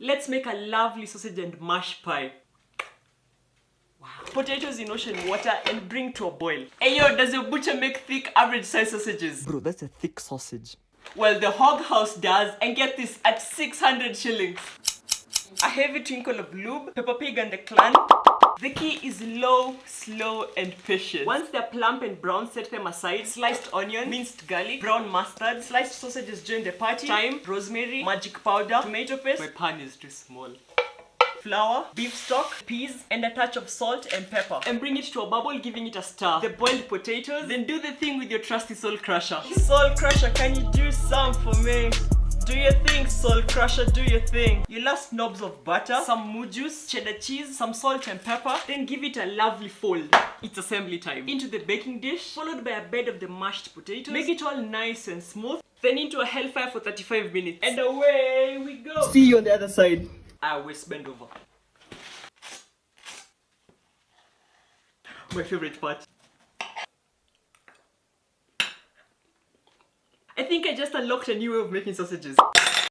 Let's make a lovely sausage and mash pie. Wow. Potatoes in ocean water and bring to a boil. Hey yo, does your butcher make thick average size sausages? Bro, that's a thick sausage. Well, the Hog House does, and get this, at 600 shillings. A heavy twinkle of lube, Peppa Pig and the clan. The key is low, slow, and patient. Once they're plump and brown, set them aside. Sliced onion, minced garlic, brown mustard, sliced sausages join the party, thyme, rosemary, magic powder, tomato paste. My pan is too small. Flour, beef stock, peas, and a touch of salt and pepper. And bring it to a bubble, giving it a stir. The boiled potatoes, then do the thing with your trusty soul crusher. Soul crusher, can you do some for me? Do your thing, soul crusher, do your thing. You last knobs of butter, some moo juice, cheddar cheese, some salt and pepper. Then give it a lovely fold. It's assembly time. Into the baking dish, followed by a bed of the mashed potatoes. Make it all nice and smooth. Then into a hellfire for 35 minutes. And away we go. See you on the other side. I always bend over. My favorite part. I think I just unlocked a new way of making sausages.